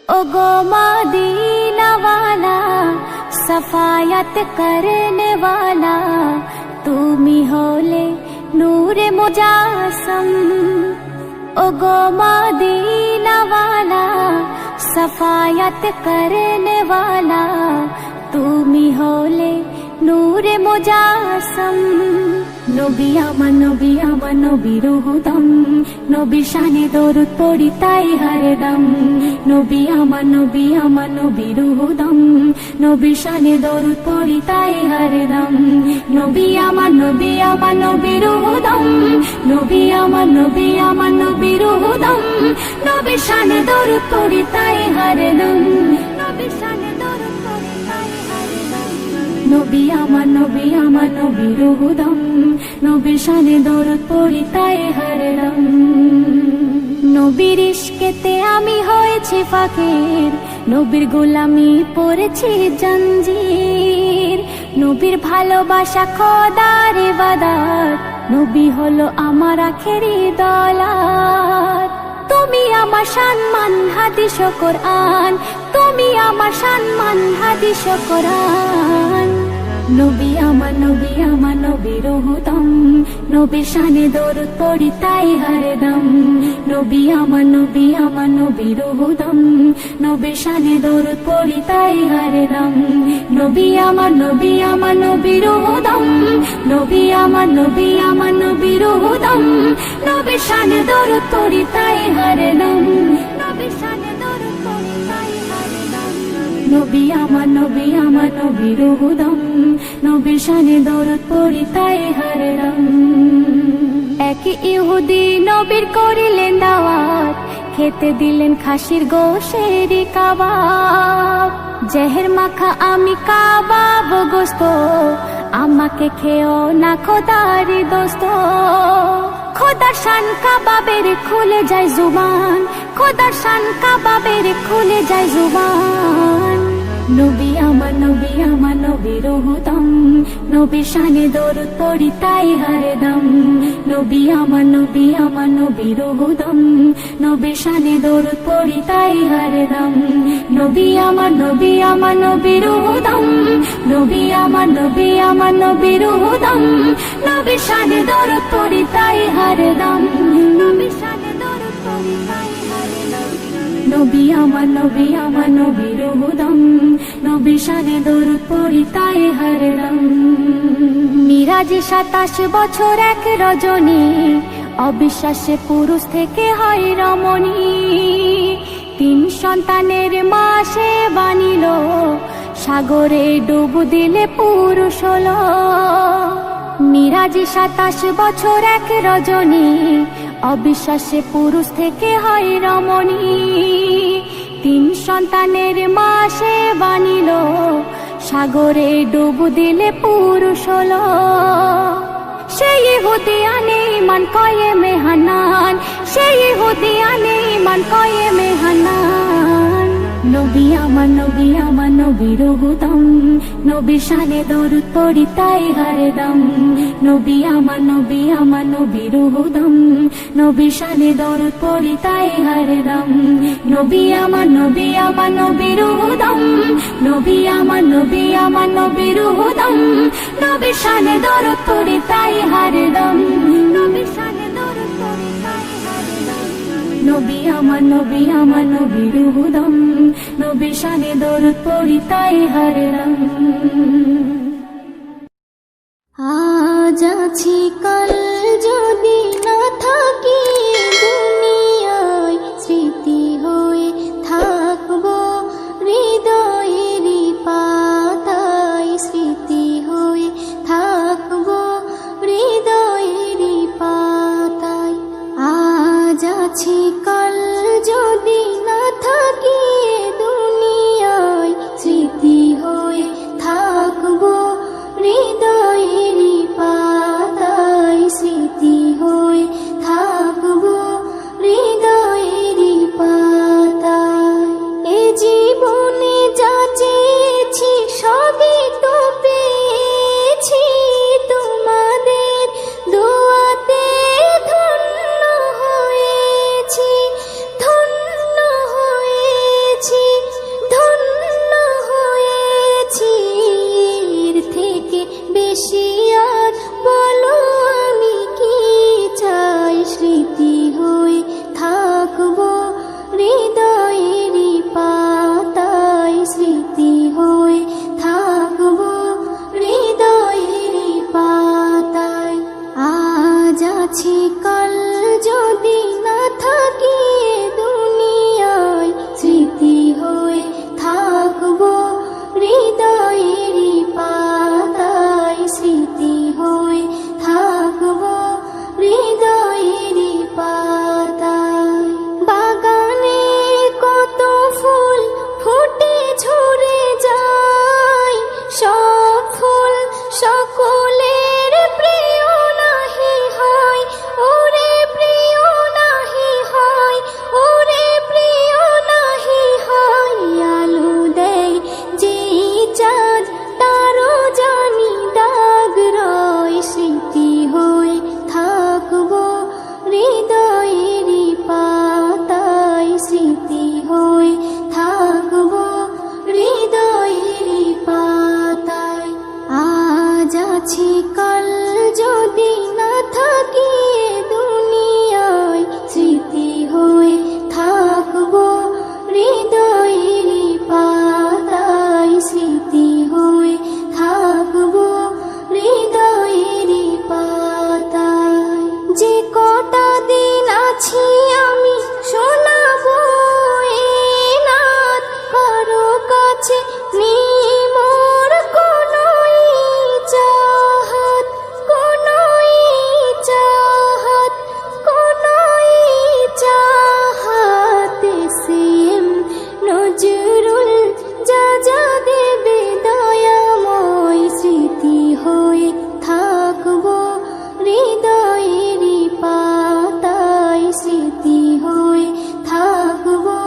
ओ गो Medina वाला सफायत करने वाला तुमी होले नूरे मुजासम। ओ गो मदीना वाला सफायत करने वाला तुमी होले नूरे मुजासम। नबी আমার নবীর হুদম, নবীর শানে দরুদ পড়ি তাই হরদম। নবী আমার নবীর হুদম, নবীর শানে দরুদ পড়ি তাই হরদম। নবী আমার নবীর হুদম, নবী আমার নবীর হুদম, নবীর শানে দরুদ পড়ি তাই হরদম। নবীর শানে দরুদ পড়ি তাই হরদম। নবী আমার নবীর হুদম, নবীর শানে দরুদ পড়ি তাই হরদম। নবীর ইশকেতে আমি হয়েছি ফাকির, নবীর গোলামি পড়েছি জঞ্জির। নবীর ভালোবাসা খোদার ইবাদত, নবী হলো আমার আখেরি দৌলত। তুমি আমার সম্মান হাদিস ও কোরআন, তুমি আমার সম্মান হাদিস ও কোরআন। নবী আমার নবীর হুদম, নবীর শানে দরুদ পড়ি তাই হরদম। নবী আমার নবীর হুদম, নবীর শানে দরুদ পড়ি তাই হরদম। নবী আমার নবীর হুদম, নবী আমার নবীর হুদম, নবীর শানে দরুদ পড়ি তাই হরদম। নবীর শানে দরুদ পড়ি তাই হরদম। নবী আমার নবীর হুদম, নবীর শানে দরুদ পড়ি তাই হরদম। এক ইহুদি নবীর করিলেন দাওয়াত, খেতে দিলেন খাসির গোশের কাবাব। জেহের মাখা আমি কাবাব গোস্ত, আমাকে খেও না খোদার দোস্ত। খোদার শান কাবাবের খুলে যায় জুবান, খোদার শান কাবাবের খুলে যায় জুবান। নবী আমার নবীর হুদম, নবীর শানে দরুদ পড়ি তাই হরদম। নবী আমার নবীর হুদম, নবীর শানে দরুদ পড়ি তাই হরদম। নবী আমার নবীর হুদম, নবী আমার নবীর হুদম, নবীর শানে দরুদ পড়ি তাই হরদম। নবীর শানে দরুদ পড়ি তাই হরদম। নবী আমার নবীর হুদম, নবীর শানে দরুদ পড়ি তাই হরদম। মিরাজে 27 বছর এক রজনী, অবিশ্বাসে পুরুষ থেকে হয় রমণী। 3 সন্তানের মা সে বানিল, সাগরে ডুব দিলে পুরুষ হলো। মিরাজে 27 বছর এক রজনী, অবিশ্বাসে পুরুষ থেকে হয় রমণী। 3 সন্তানের মা সে বানিল, সাগরে ডুব দিলে পুরুষ হলো। সেই ইহুদিয়ানে ইমান কয়েমে হানান, সেই ইহুদিয়ানে ইমান কয়েমে হানান। নবী আমার নবীর হুদম, নবীর শানে দরুদ পড়ি তাই হরদম। নবী আমার নবীর হুদম, নবীর শানে দরুদ পড়ি তাই হরদম। নবী আমার নবীর হুদম, নবী আমার নবীর হুদম, নবীর শানে দরুদ পড়ি তাই হরদম। নবীর শানে দরুদ পড়ি তাই হরদম। নবী আমার নবীর হুদম, নবীর শানে দরুদ পড়ি তাই হরদম। আজ আছি কাল যদি না থাকি দুনিয়ায়, স্মৃতি হয়ে থাকবো হৃদয়েরই পাতায়, স্মৃতি হয়ে থাকবো হৃদয়েরই পাতায়। আজ আছি কাল যদি না থাকি দুনিয়ায়, স্মৃতি হয়ে থাকবো হৃদয়েরই পাতায়, নজরুল যা যা দেবে দয়াময় স্মৃতি হয়ে থাকবো হৃদয়েরই পাতায় স্মৃতি হয়ে থাকবো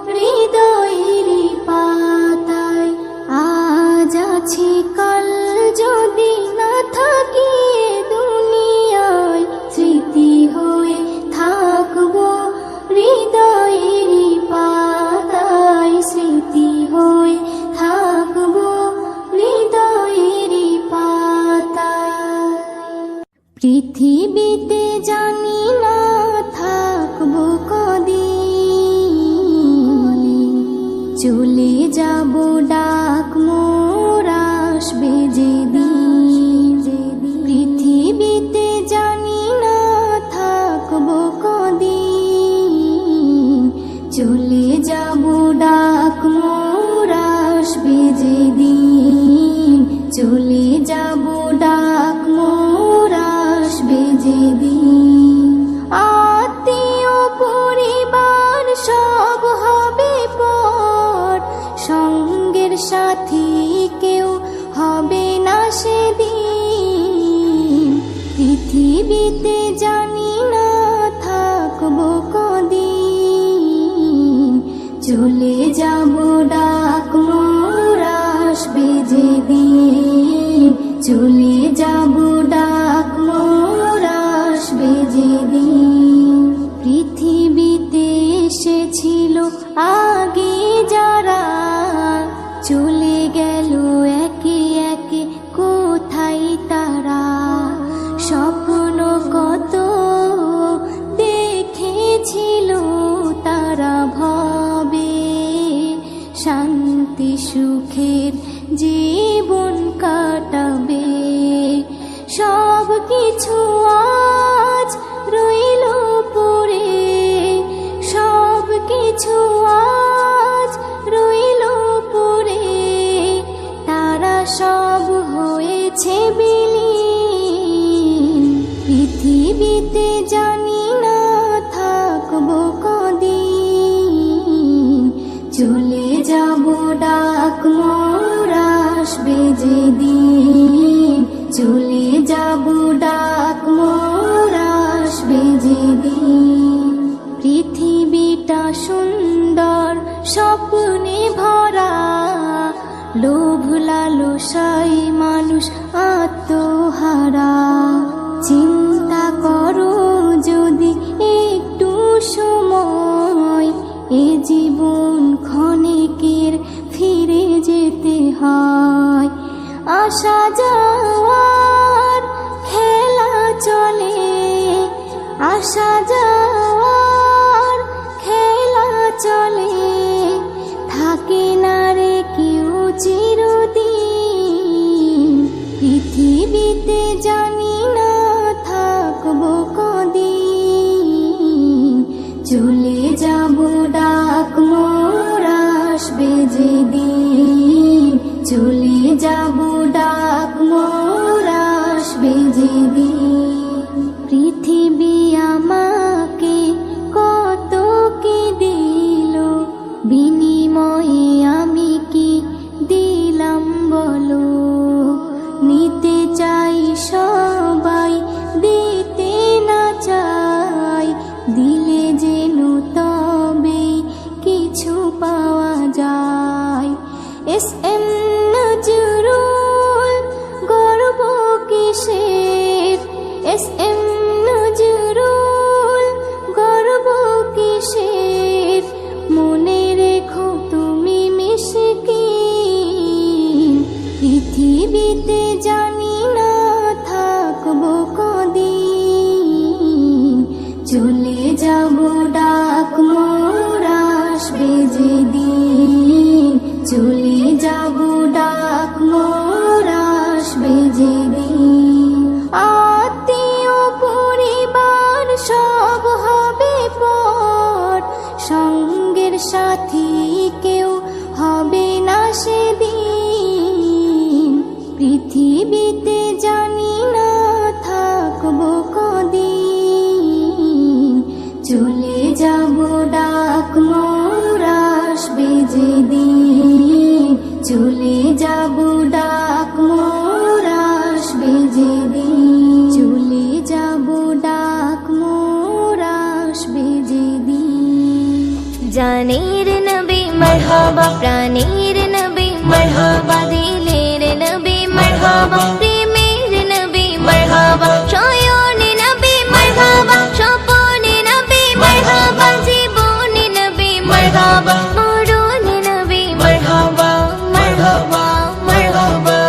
হৃদয়েরই পাতায় আজ আছি কাল যদি না থাকি এ দুনিয়ায় স্মৃতি হয়ে থাকবো হৃদয়েরই পাতায় স্মৃতি হয়ে থাকবো হৃদয়েরই পাতায় পৃথিবীতে জানি না থাকবো কদিন চলে যাব ডাক মোর আসবে যেদিন পৃথিবীতে জানি না থাকবো কদিন চলে যাব ডাক মোর আসবে যেদিন চলে যাব ডাক মোর আসবে যেদিন আত্মীয় পরিবার সব হবে পর সঙ্গের সাথী কেউ হবে না সেদিন পৃথিবীতে জানি না থাকবো কদিন চলে যাব ডাক মোর আসবে যেদিন চলে যাব ডাক মোর আসবে যেদিন পৃথিবীতে এসেছিল আগে যারা চলে গেল একে একে কোথায় তারা স্বপ্ন কত দেখেছিল তারা ভাবে শান্তি সুখের জীবন কাটাবে সব কিছু আজ রইল পড়ে সব কিছু আজ রইল পড়ে তারা সব হয়েছে বিলীন পৃথিবীতে জানি না থাকবো কদিন চলে যাব ডাক মোর আসবে যেদিন চলে যাব ডাক মোর আসবে যেদিন পৃথিবীটা সুন্দর স্বপ্নে ভরা লোভ লালসায় মানুষ আত্মহারা চিন্তা করো যদি একটু সময় এ জীবন ক্ষণিকের ফিরে যেতে হয় আসা যাওয়ার খেলা চলে আসা যাওয়ার খেলা চলে থাকে না রে কেউ চিরদিন পৃথিবীতে জানি না থাকবো কদিন চলে যাব ডাক মোর আসবে যেদিন চলে যাব ডাক মোর আসবে যেদিন পৃথিবী আমাকে কত কি দিল বিনিময়ে আমি কি দিলাম বলো নিতে চাই সবাই দিতে না চাই দিলে যেন তবে কিছু পাওয়া যায় এস এম নজরুল গর্ব কিসের এস এম নজরুল গর্ব কিসের মনে রেখো তুমি মিশকিন পৃথিবীতে জানি না থাকবো কদিন চলে যাব ডাক মোর আসবে যেদিন চলে যাব ডাক মোর আসবে যেদিন আত্মীয় পরিবার সব হবে পর সঙ্গের সাথী কেউ হবে না সেদিন পৃথিবীতে জানি না থাকবো কদিন চলে যাব ডাক মোর আসবে যে যেদিন চলে যাব ডাক মোর আসবে যেদিন চলে যাব ডাক মোর আসবে যেদিন জানের নবী মারহাবা প্রাণের নবী মারহাবা দিলের নবী মারহাবা প্রেমের নবী মারহাবা শয়নে নবী মারহাবা স্বপনে নবী মারহাবা জীবনে নবী মারহাবা মরণে নবী মারহাবা মারহাবা মারহাবা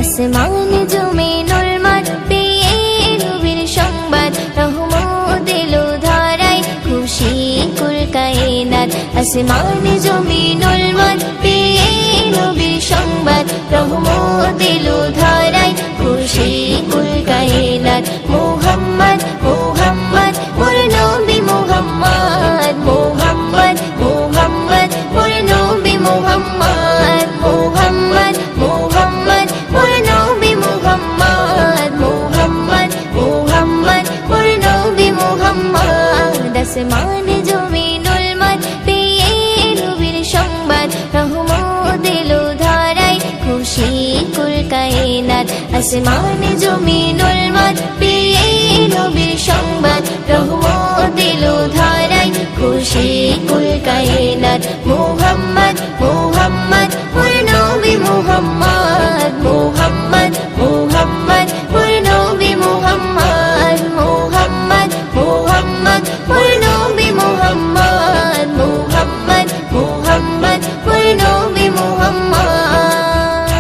আসমান জমিনুল মাঠ পেয়ে নবীর সংবাদ রহমত এলো ধারায় খুশি কুল কায়নাত আসমান জমিনুল মাঠ পেয়ে নবীর সংবাদ রহমত এলো ধারায় খুশি কুল কায়নাত মুহাম্মদ মুহাম্মদ মোর নবী মুহাম্মদ মুহাম্মদ মুহাম্মদ মোর নবী মুহাম্মদ মুহাম্মদ মুহাম্মদ মোর নবী মুহাম্মদ মুহাম্মদ মুহাম্মদ মোর নবী মুহাম্মদ আসমান জমিনুল মাঠ পেয়ে নবীর সংবাদ রহমত এলো ধারায় খুশি কুল কায়নাত আসমান জমিনুল মাঠ পেয়ে নবীর সংবাদ রহমত এলো ধারায় খুশি কুল কায়নাত মুহাম্মদ মুহাম্মদ মোর নবী মুহাম্মদ মুহাম্মদ মুহাম্মদ মোর নবী মুহাম্মদ মুহাম্মদ মুহাম্মদ মোর নবী মুহাম্মদ মুহাম্মদ মুহাম্মদ মোর নবী মুহাম্মদ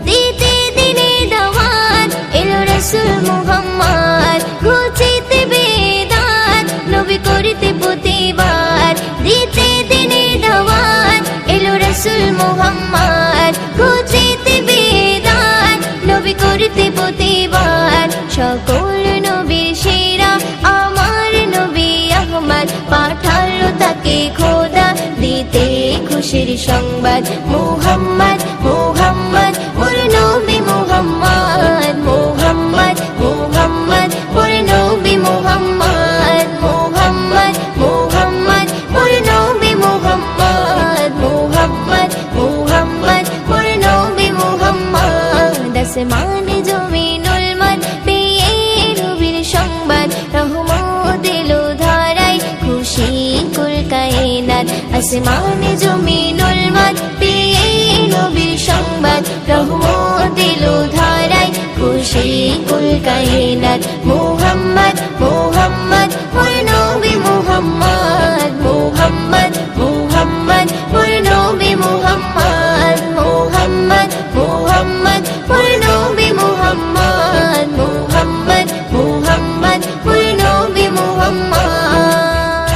দিতে দিনে দাওয়াত এলো রাসূল মুহাম্মদ ঘুচিতে বেদাত নবী করিতে প্রতিবাদ দিতে দিনে দাওয়াত এলো রাসূল মুহাম্মদ ঘুচিতে বেদাত নবী করিতে প্রতিবাদ সকল নবীর সেরা আমার নবী আহমদ পাঠালো তাকে খোদা দিতে খুশির সংবাদ মুহাম্মদ মুহাম্মদ মোর নবী মুহাম্মদ মুহাম্মদ মুহাম্মদ মোর নবী মুহাম্মদ মুহাম্মদ মুহাম্মদ মোর নবী মুহাম্মদ মুহাম্মদ মুহাম্মদ মোর নবী মুহাম্মদ আসমান জমিনুল মাঠ পেয়ে নবীর সংবাদ রহমত এলো ধারায় খুশি কুল কায়নাত আসমান জমিনুল মাঠ পেয়ে নবীর সংবাদ রহমত এলো ধারায় খুশি কুল কায়নাত মুহাম্মদ মুহাম্মদ মোর নবী মুহাম্মদ মুহাম্মদ মুহাম্মদ মোর নবী মুহাম্মদ মুহাম্মদ মুহাম্মদ মোর নবী মুহাম্মদ মুহাম্মদ মুহাম্মদ মোর নবী মুহাম্মদ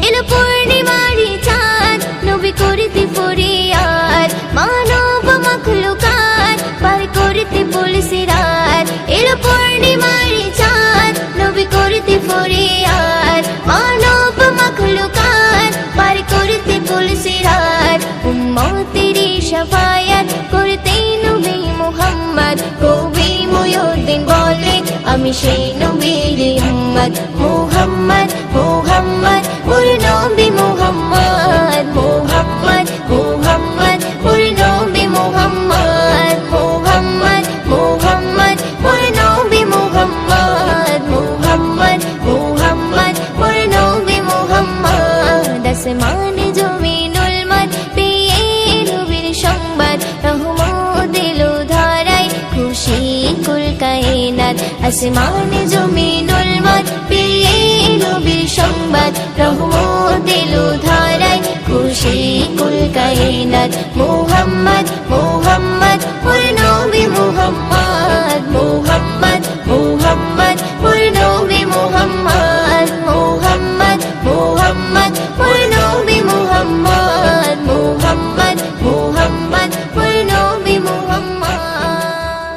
এলো পূর্ণিমারি চাঁদ নবী করিতে ফরিয়াদ মানব মাখলুকাত পার করিতে পুলসিরাত এলো পূর্ণিমারি চাঁদ নবী করিতে ফরিয়াদ মানব মাখলুকাত পার করিতে পুলসিরাত উম্মতেরি শাফায়াত করতে নবী মুহাম্মদ কবি মুয়ুদ্দিন বলে আমি সেই নবীর উম্মত মুহাম্মদ মুহাম্মদ মোর নবী মুহাম্মদ মুহাম্মদ মুহাম্মদ মোর নবী মুহাম্মদ মুহাম্মদ মুহাম্মদ মোর নবী মুহাম্মদ মুহাম্মদ মুহাম্মদ মোর নবী মুহাম্মদ আসমান জমিনুল মাঠ পেয়ে নবীর সংবাদ রহমত এলো ধারায় খুশি কুল কায়নাত আসমান জমিনুল মাঠ পেয়ে নবীর সংবাদ রহমত এলো ধারায় খুশি কুল কায়নাত মুহাম্মদ মুহাম্মদ মোর নবী মুহাম্মদ মুহাম্মদ মুহাম্মদ মোর নবী মুহাম্মদ মুহাম্মদ মুহাম্মদ মোর নবী মুহাম্মদ মুহাম্মদ মুহাম্মদ মোর নবী মুহাম্মদ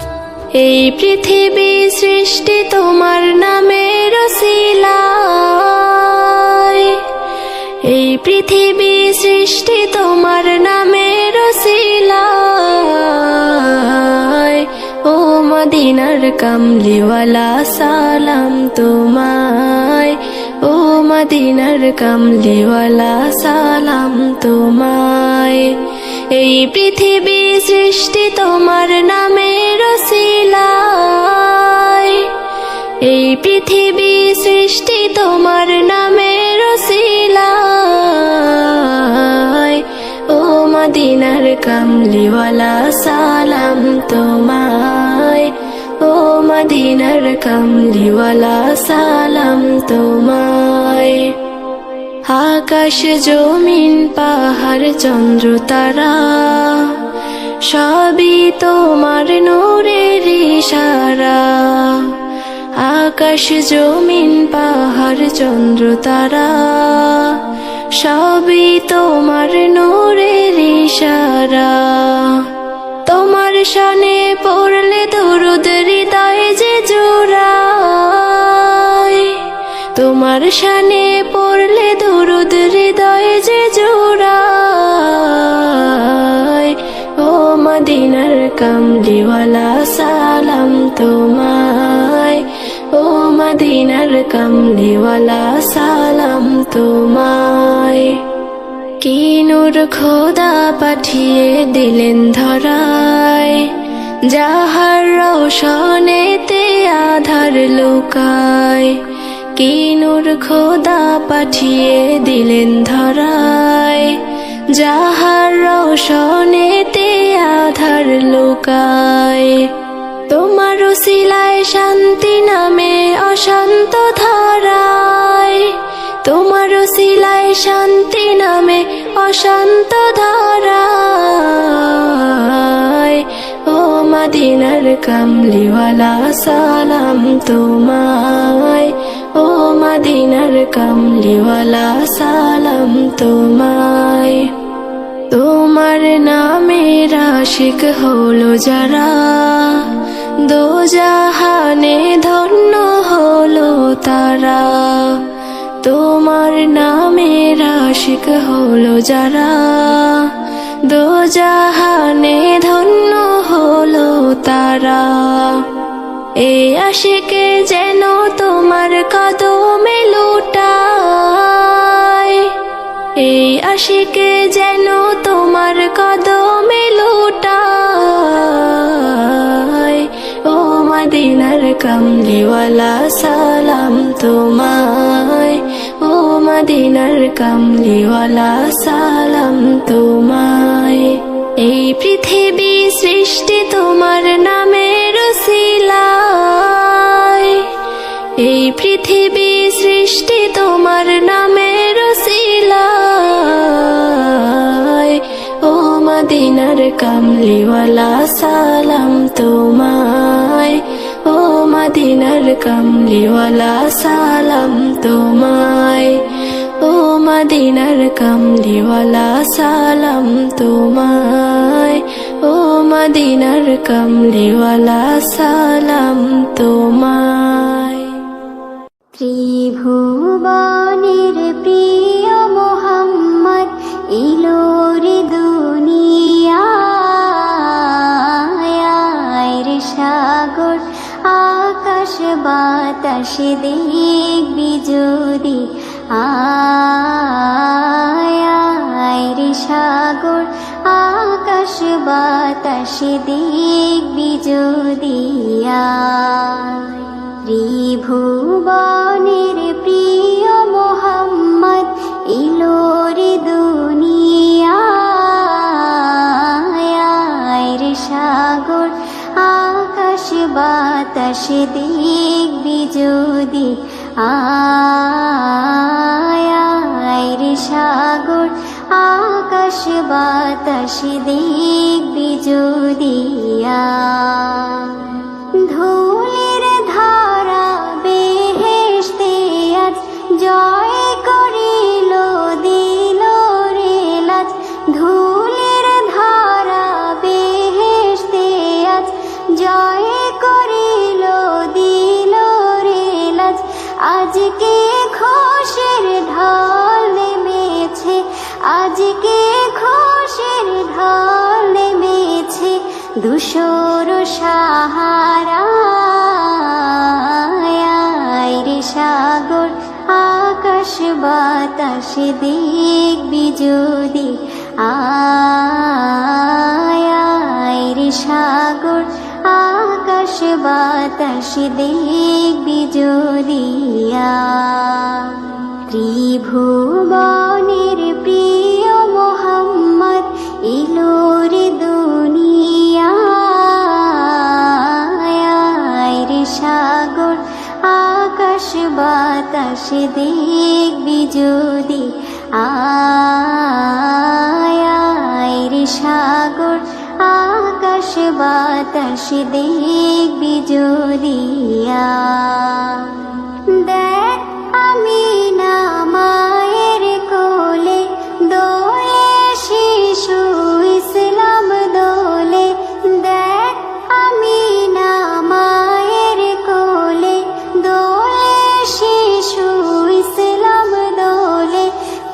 এই পৃথিবী সৃষ্টি তোমার নামের ওসিলায় এই পৃথিবী সৃষ্টি তোমার নামের ওসিলায় ও মদিনার কামলিওয়ালা সালাম তোমায় ও ও মদিনার কামলিওয়ালা সালাম তোমায়। এই পৃথিবী সৃষ্টি তোমার নামের ওসিলায়, এই পৃথিবী সৃষ্টি তোমার নামের ওসিলায়। ও মদিনার কামলিওয়ালা সালাম তোমায়, ও মদিনার কামলিওয়ালা সালাম তোমায়। আকাশ জমিন পাহাড় চন্দ্র তারা সবই তোমার নূরের ইশারা। আকাশ জমিন পাহাড় চন্দ্র তারা সবই তোমার নূরের ইশারা। তোমার শানে পড়লে দরুদ হৃদয়ে যে জোড়ায়, তোমার শানে পড়লে দরুদ হৃদয়ে যে জোড়ায়। ও মদিনার কামলিওয়ালা সালাম তোমায়, ও মদিনার কামলিওয়ালা সালাম তোমায়। কি নূর খোদা পাঠিয়ে দিলেন ধরায়, যাহার রোশনেতে আধার লুকায়। কি নূর খোদা পাঠিয়ে দিলেন ধরায়, যাহার রোশনেতে আধার লুকায়। তোমার ওসিলায় শান্তি নামে অশান্ত ধারায়, তোমার ওসিলায় শান্তি নামে অশান্ত ধারায়। ও মদিনার কামলিওয়ালা সালাম তোমায়, ও মদিনার কামলিওয়ালা সালাম তোমায়। তোমার নামের আশিক হলো যারা, দোজাহানে ধন্য হলো তারা। তোমার নামের আশিক হলো যারা, দোজাহানে ধন্য হলো তারা। এই আশিকে যেন তোমার কদমে লুটায়, এই আশিকে যেন তোমার কদমে লুটায়। ও মদিনার কামলিওয়ালা সালাম তোমায়, ও মদিনার কামলিওয়ালা সালাম তোমায়। এই পৃথিবী সৃষ্টি তোমার নামের ওসিলায়, এই পৃথিবী সৃষ্টি তোমার নামের ওসিলায়। ও মদিনার কামলিওয়ালা সালাম তোমায়, ও মদিনার কামলিওয়ালা সালাম তোমায়, ও মদিনার কামলিওয়ালা সালাম তোমায়, ও মদিনার কামলিওয়ালা সালাম তোমায়। ত্রিভুবনের প্রিয় মোহাম্মদ ইলোর দুনিয়ায়, রে সাগর আকাশ বাতাস দেখবি যদি আয়, রে সাগর আকাশ বাতাস দেখবি যদি আয়। ত্রিভুবনের প্রিয় মোহাম্মদ ইলোর দুনিয়ায়, রে সাগর আকাশ বাতাস দেখবি যদি আয়, রে সাগর আকাশ বাতাস দেখবি যদি আয়। ধুলির ধারা বেহেশতে আজ জয় করিল দিল রে লাজ, ধুলির ধারা বেহেশতে আজ জয় করিল দিল রে লাজ। আজকে খুশির ঢল নেমেছে, আজকে খুশির ঢল নেমেছে ধূসর সাহারায়, রে সাগর বাতাসে দেখবি যদি আয় রে সাগর আকাশ বাতাস দেখবি যদি ত্রিভুবনের প্রিয় মোহাম্মদ এলো রে দুনিয়ায় রে সাগর আকাশ বাতাস দেখবি যদি আয় রে সাগর আকাশ বাতাস দেখবি যদি দেখ আমি না মায়ের কোলে দোলে শিশু ইসলাম দোলে দেখ আমি না মায়ের কোলে দোলে শিশু ইসলাম দোলে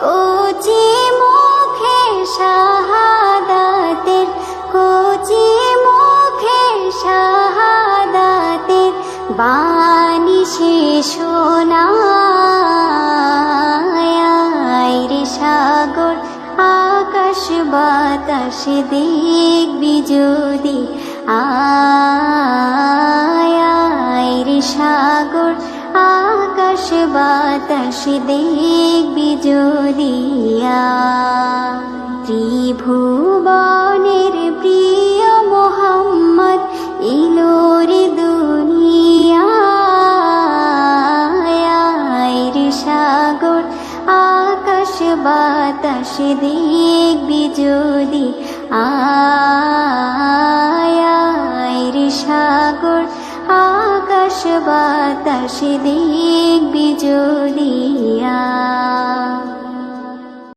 কচি মুখে শাহাদাতের কচি মুখে শাহাদাতের বাণী সে শোনায় রে সাগর আকাশ বাতাস দেখবি যদি আয় রে সাগর আকাশ বাতাস দেখবি যদি ত্রিভুবনের প্রিয় মোহাম্মদ এলো রে দুনিয়ায় রে সাগর আকাশ বাতাস দেখবি যদি আয় রে সাগর আকাশ বাতাস দেখবি যদি